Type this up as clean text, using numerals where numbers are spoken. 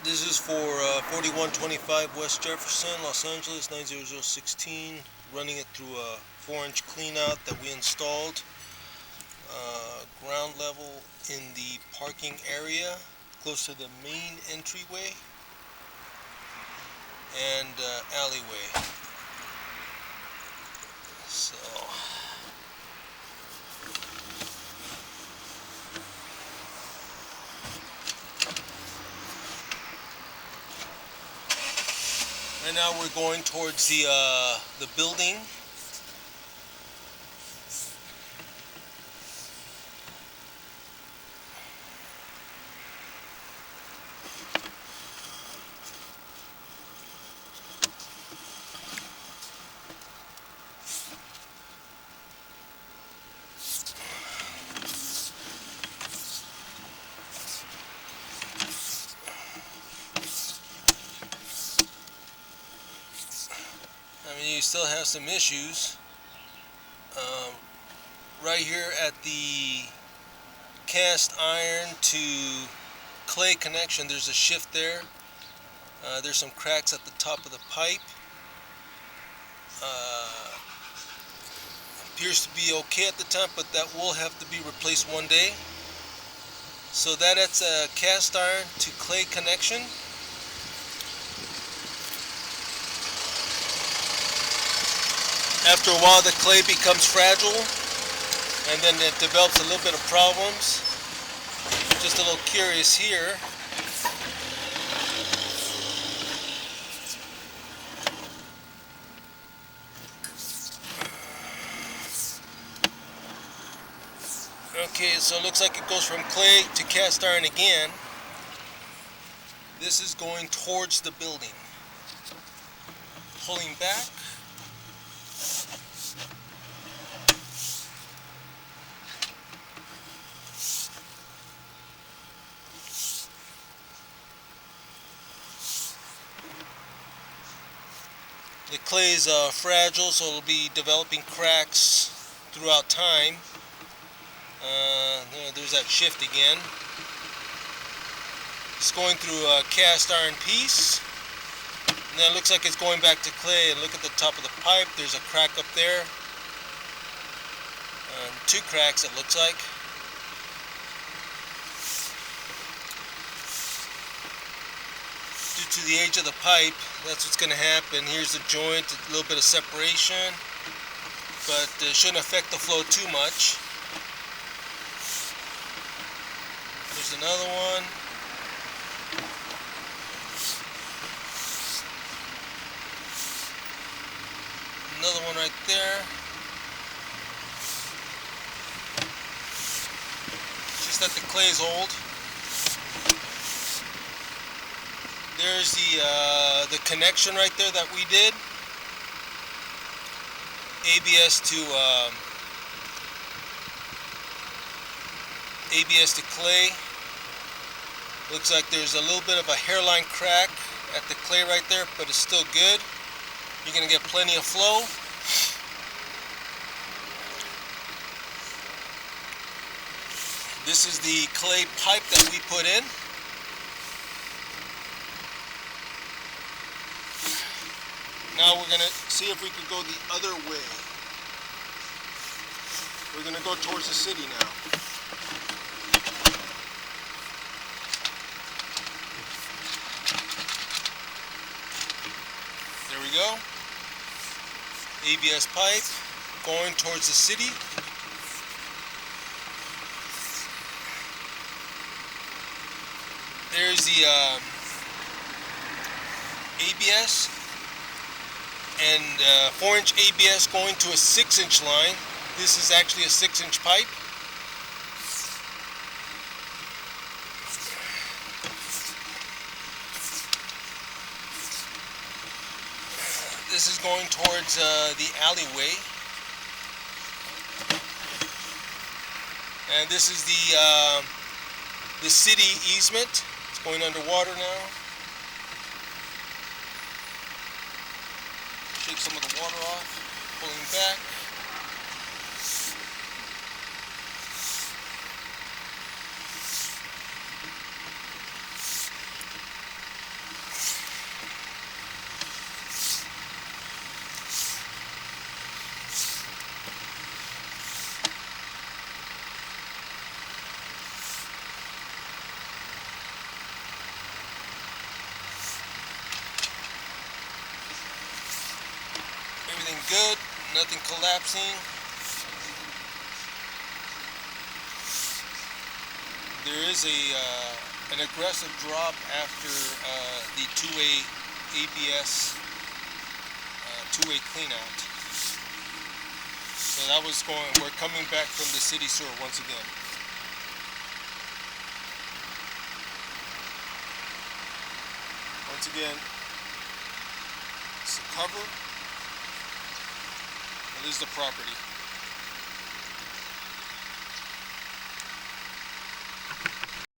This is for 4125 West Jefferson, Los Angeles 90016. Running it through a 4-inch cleanout that we installed. Ground level in the parking area, close to the main entryway and alleyway. So right now we're going towards the building. I mean, you still have some issues. Right here at the cast iron to clay connection, there's a shift there. There's some cracks at the top of the pipe. Appears to be okay at the time, but that will have to be replaced one day. So that's a cast iron to clay connection. After a while, the clay becomes fragile, and then it develops a little bit of problems. Just a little curious here. Okay, so it looks like it goes from clay to cast iron again. This is going towards the building. Pulling back. The clay is fragile, so it'll be developing cracks throughout time. There's that shift again. It's going through a cast iron piece, and then it looks like it's going back to clay. And look at the top of the pipe. There's a crack up there. Two cracks, it looks like. Due to the age of the pipe, that's what's going to happen. Here's the joint, a little bit of separation, but it shouldn't affect the flow too much. There's another one. Another one right there. It's just that the clay is old. There's the connection right there that we did. ABS to clay. Looks like there's a little bit of a hairline crack at the clay right there, but it's still good. You're going to get plenty of flow. This is the clay pipe that we put in. Now we're going to see if we could go the other way. We're going to go towards the city now. There we go. ABS pipe going towards the city. There's the ABS and 4-inch ABS going to a 6-inch line. This is actually a 6-inch pipe. This is going towards the alleyway. And this is the city easement. It's going underwater now. Shake some of the water off, pulling back. everything good, nothing collapsing. There is an aggressive drop after the two-way ABS two-way cleanout. So that was going, we're coming back from the city sewer once again. Once again, it's the cover, and this is the property.